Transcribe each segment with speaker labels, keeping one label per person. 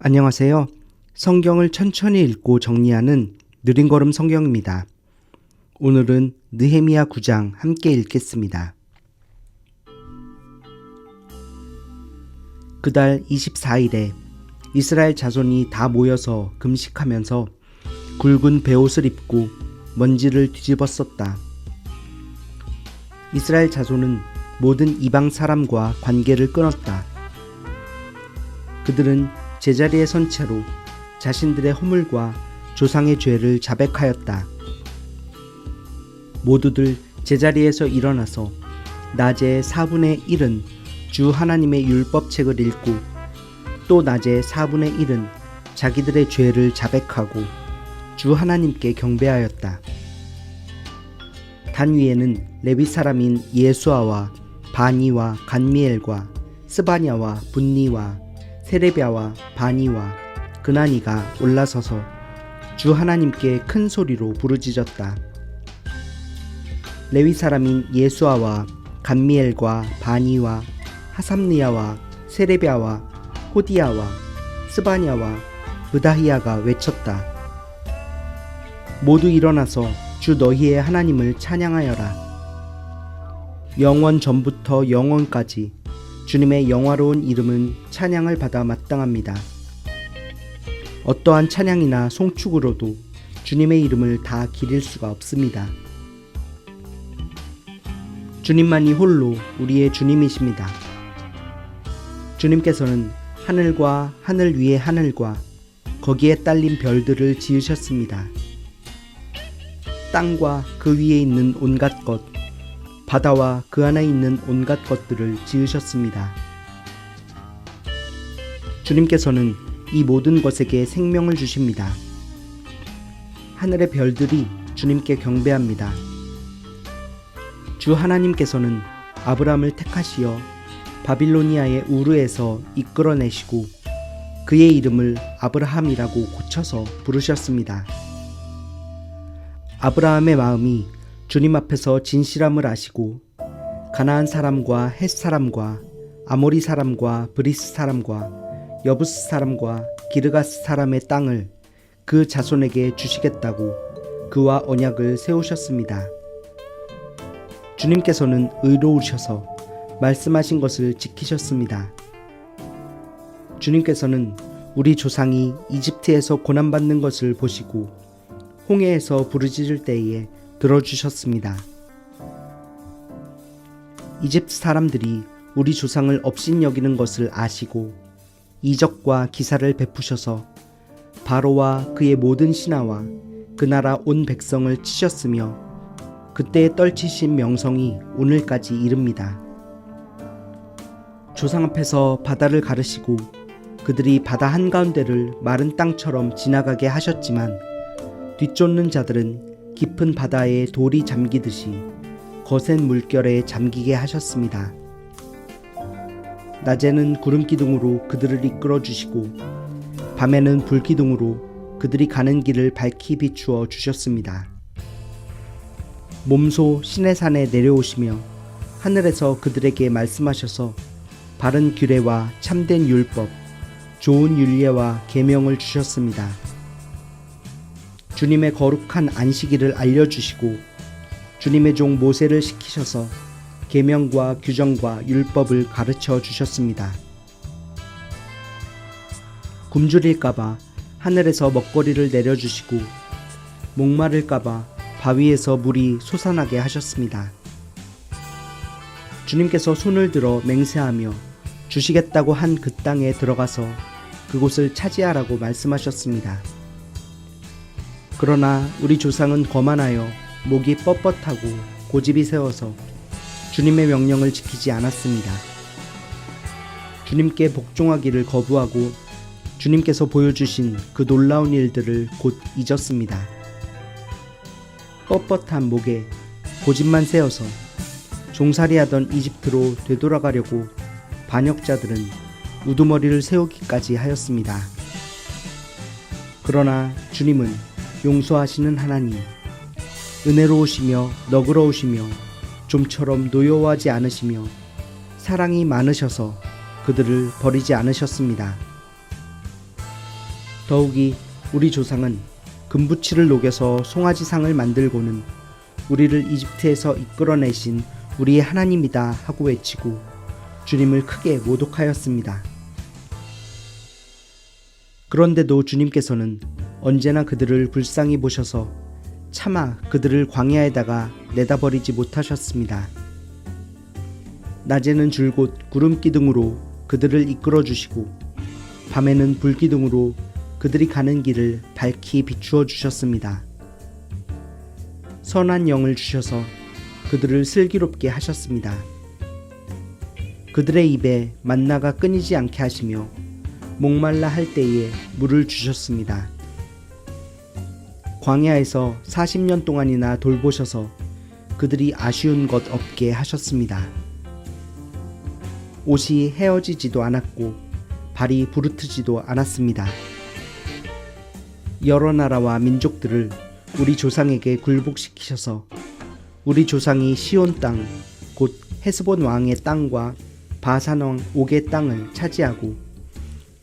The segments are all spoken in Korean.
Speaker 1: 안녕하세요. 성경을 천천히 읽고 정리하는 느린걸음 성경입니다. 오늘은 느헤미야 9장 함께 읽겠습니다. 그달 24일에 이스라엘 자손이 다 모여서 금식하면서 굵은 베옷을 입고 먼지를 뒤집어 썼다. 이스라엘 자손은 모든 이방 사람과 관계를 끊었다. 그들은 제자리에 선 채로 자신들의 허물과 조상의 죄를 자백하였다. 모두들 제자리에서 일어나서 낮에 4분의 1은 주 하나님의 율법책을 읽고 또 낮에 4분의 1은 자기들의 죄를 자백하고 주 하나님께 경배하였다. 단 위에는 레위 사람인 예수아와 바니와 간미엘과 스바냐와 분니와 세레비아와 바니와 그나니가 올라서서 주 하나님께 큰 소리로 부르짖었다. 레위 사람인 예수아와 간미엘과 바니와 하삼니아와 세레비아와 호디야와 스바냐와 브다히야가 외쳤다. 모두 일어나서 주 너희의 하나님을 찬양하여라. 영원 전부터 영원까지 주님의 영화로운 이름은 찬양을 받아 마땅합니다. 어떠한 찬양이나 송축으로도 주님의 이름을 다 기릴 수가 없습니다. 주님만이 홀로 우리의 주님이십니다. 주님께서는 하늘과 하늘 위의 하늘과 거기에 딸린 별들을 지으셨습니다. 땅과 그 위에 있는 온갖 것, 바다와 그 안에 있는 온갖 것들을 지으셨습니다. 주님께서는 이 모든 것에게 생명을 주십니다. 하늘의 별들이 주님께 경배합니다. 주 하나님께서는 아브라함을 택하시어 바빌로니아의 우르에서 이끌어내시고 그의 이름을 아브라함이라고 고쳐서 부르셨습니다. 아브라함의 마음이 주님 앞에서 진실함을 아시고 가나안 사람과 헷 사람과 아모리 사람과 브리스 사람과 여부스 사람과 기르가스 사람의 땅을 그 자손에게 주시겠다고 그와 언약을 세우셨습니다. 주님께서는 의로우셔서 말씀하신 것을 지키셨습니다. 주님께서는 우리 조상이 이집트에서 고난받는 것을 보시고 홍해에서 부르짖을 때에 들어주셨습니다. 이집트 사람들이 우리 조상을 업신여기는 것을 아시고 이적과 기사를 베푸셔서 바로와 그의 모든 신하와 그 나라 온 백성을 치셨으며 그때의 떨치신 명성이 오늘까지 이릅니다. 조상 앞에서 바다를 가르시고 그들이 바다 한가운데를 마른 땅처럼 지나가게 하셨지만 뒤쫓는 자들은 깊은 바다에 돌이 잠기듯이 거센 물결에 잠기게 하셨습니다. 낮에는 구름 기둥으로 그들을 이끌어 주시고 밤에는 불 기둥으로 그들이 가는 길을 밝히 비추어 주셨습니다. 몸소 시내산에 내려오시며 하늘에서 그들에게 말씀하셔서 바른 규례와 참된 율법, 좋은 율례와 계명을 주셨습니다. 주님의 거룩한 안식일을 알려주시고 주님의 종 모세를 시키셔서 계명과 규정과 율법을 가르쳐 주셨습니다. 굶주릴까봐 하늘에서 먹거리를 내려주시고 목마를까봐 바위에서 물이 솟아나게 하셨습니다. 주님께서 손을 들어 맹세하며 주시겠다고 한 그 땅에 들어가서 그곳을 차지하라고 말씀하셨습니다. 그러나 우리 조상은 거만하여 목이 뻣뻣하고 고집이 세워서 주님의 명령을 지키지 않았습니다. 주님께 복종하기를 거부하고 주님께서 보여주신 그 놀라운 일들을 곧 잊었습니다. 뻣뻣한 목에 고집만 세워서 종살이하던 이집트로 되돌아가려고 반역자들은 우두머리를 세우기까지 하였습니다. 그러나 주님은 용서하시는 하나님, 은혜로우시며 너그러우시며 좀처럼 노여워하지 않으시며 사랑이 많으셔서 그들을 버리지 않으셨습니다. 더욱이 우리 조상은 금부치를 녹여서 송아지상을 만들고는 우리를 이집트에서 이끌어내신 우리의 하나님이다 하고 외치고 주님을 크게 모독하였습니다. 그런데도 주님께서는 언제나 그들을 불쌍히 보셔서 차마 그들을 광야에다가 내다버리지 못하셨습니다. 낮에는 줄곧 구름기둥으로 그들을 이끌어 주시고 밤에는 불기둥으로 그들이 가는 길을 밝히 비추어 주셨습니다. 선한 영을 주셔서 그들을 슬기롭게 하셨습니다. 그들의 입에 만나가 끊이지 않게 하시며 목말라 할 때에 물을 주셨습니다. 광야에서 40년 동안이나 돌보셔서 그들이 아쉬운 것 없게 하셨습니다. 옷이 헤어지지도 않았고 발이 부르트지도 않았습니다. 여러 나라와 민족들을 우리 조상에게 굴복시키셔서 우리 조상이 시온 땅, 곧 헤스본 왕의 땅과 바산 왕 옥의 땅을 차지하고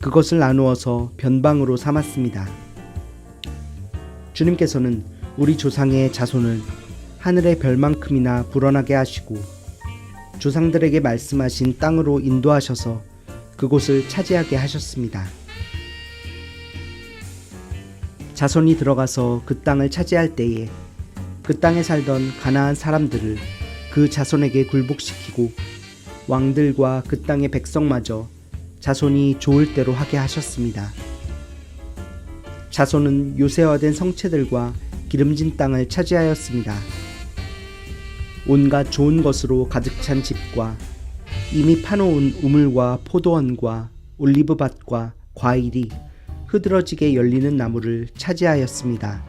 Speaker 1: 그것을 나누어서 변방으로 삼았습니다. 주님께서는 우리 조상의 자손을 하늘의 별만큼이나 불어나게 하시고 조상들에게 말씀하신 땅으로 인도하셔서 그곳을 차지하게 하셨습니다. 자손이 들어가서 그 땅을 차지할 때에 그 땅에 살던 가나안 사람들을 그 자손에게 굴복시키고 왕들과 그 땅의 백성마저 자손이 좋을 대로 하게 하셨습니다. 자손은 요새화된 성체들과 기름진 땅을 차지하였습니다. 온갖 좋은 것으로 가득 찬 집과 이미 파놓은 우물과 포도원과 올리브밭과 과일이 흐드러지게 열리는 나무를 차지하였습니다.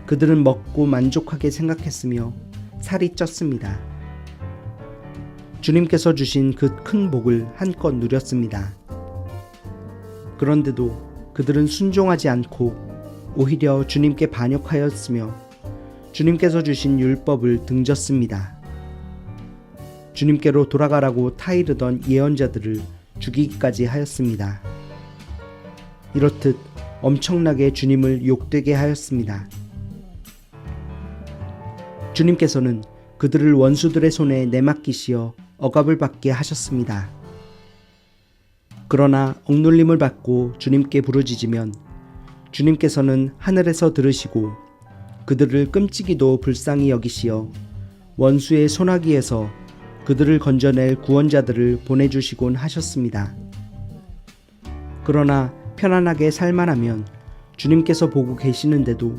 Speaker 1: 그들은 먹고 만족하게 생각했으며 살이 쪘습니다. 주님께서 주신 그 큰 복을 한껏 누렸습니다. 그런데도 그들은 순종하지 않고 오히려 주님께 반역하였으며 주님께서 주신 율법을 등졌습니다. 주님께로 돌아가라고 타이르던 예언자들을 죽이기까지 하였습니다. 이렇듯 엄청나게 주님을 욕되게 하였습니다. 주님께서는 그들을 원수들의 손에 내맡기시어 억압을 받게 하셨습니다. 그러나 억눌림을 받고 주님께 부르짖으면 주님께서는 하늘에서 들으시고 그들을 끔찍이도 불쌍히 여기시어 원수의 손아귀에서 그들을 건져낼 구원자들을 보내주시곤 하셨습니다. 그러나 편안하게 살만하면 주님께서 보고 계시는데도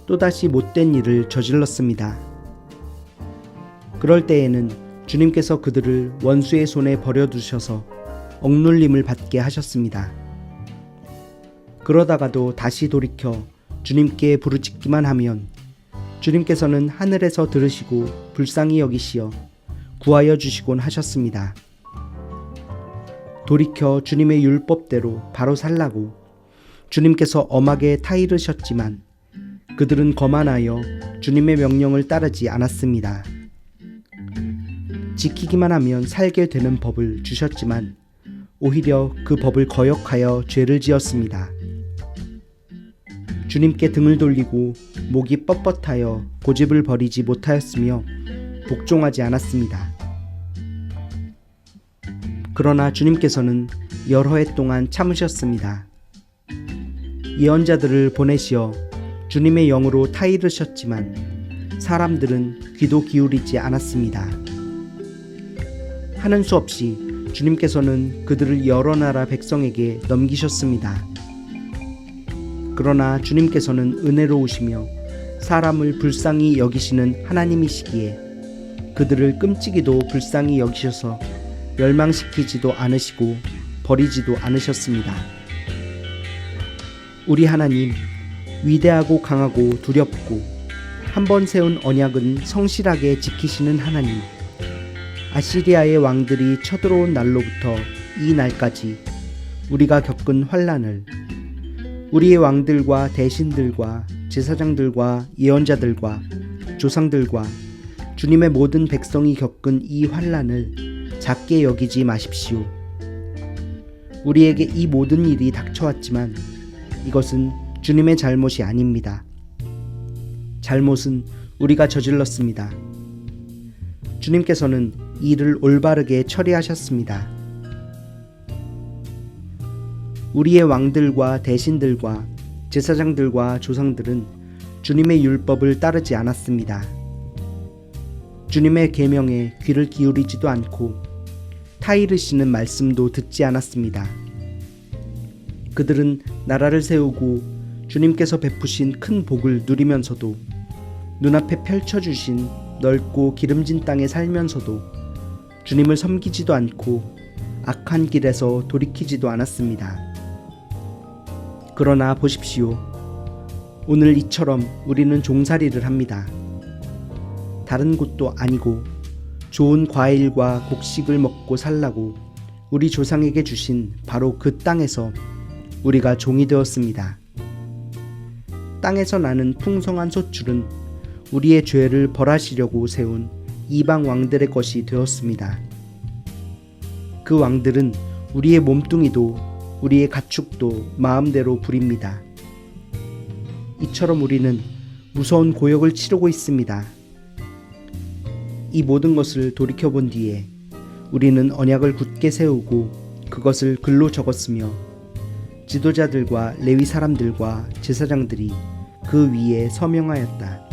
Speaker 1: 또다시 못된 일을 저질렀습니다. 그럴 때에는 주님께서 그들을 원수의 손에 버려두셔서 억눌림을 받게 하셨습니다. 그러다가도 다시 돌이켜 주님께 부르짖기만 하면 주님께서는 하늘에서 들으시고 불쌍히 여기시어 구하여 주시곤 하셨습니다. 돌이켜 주님의 율법대로 바로 살라고 주님께서 엄하게 타이르셨지만 그들은 거만하여 주님의 명령을 따르지 않았습니다. 지키기만 하면 살게 되는 법을 주셨지만 오히려 그 법을 거역하여 죄를 지었습니다. 주님께 등을 돌리고 목이 뻣뻣하여 고집을 버리지 못하였으며 복종하지 않았습니다. 그러나 주님께서는 여러 해 동안 참으셨습니다. 예언자들을 보내시어 주님의 영으로 타이르셨지만 사람들은 귀도 기울이지 않았습니다. 하는 수 없이 주님께서는 그들을 여러 나라 백성에게 넘기셨습니다. 그러나 주님께서는 은혜로우시며 사람을 불쌍히 여기시는 하나님이시기에 그들을 끔찍이도 불쌍히 여기셔서 멸망시키지도 않으시고 버리지도 않으셨습니다. 우리 하나님, 위대하고 강하고 두렵고 한 번 세운 언약은 성실하게 지키시는 하나님, 아시리아의 왕들이 쳐들어온 날로부터 이 날까지 우리가 겪은 환난을 우리의 왕들과 대신들과 제사장들과 예언자들과 조상들과 주님의 모든 백성이 겪은 이 환난을 작게 여기지 마십시오. 우리에게 이 모든 일이 닥쳐왔지만 이것은 주님의 잘못이 아닙니다. 잘못은 우리가 저질렀습니다. 주님께서는 이 일을 올바르게 처리하셨습니다. 우리의 왕들과 대신들과 제사장들과 조상들은 주님의 율법을 따르지 않았습니다. 주님의 계명에 귀를 기울이지도 않고 타이르시는 말씀도 듣지 않았습니다. 그들은 나라를 세우고 주님께서 베푸신 큰 복을 누리면서도 눈앞에 펼쳐주신 넓고 기름진 땅에 살면서도 주님을 섬기지도 않고 악한 길에서 돌이키지도 않았습니다. 그러나 보십시오. 오늘 이처럼 우리는 종살이를 합니다. 다른 곳도 아니고 좋은 과일과 곡식을 먹고 살라고 우리 조상에게 주신 바로 그 땅에서 우리가 종이 되었습니다. 땅에서 나는 풍성한 소출은 우리의 죄를 벌하시려고 세운 이방 왕들의 것이 되었습니다. 그 왕들은 우리의 몸뚱이도 우리의 가축도 마음대로 부립니다. 이처럼 우리는 무서운 고역을 치르고 있습니다. 이 모든 것을 돌이켜본 뒤에 우리는 언약을 굳게 세우고 그것을 글로 적었으며 지도자들과 레위 사람들과 제사장들이 그 위에 서명하였다.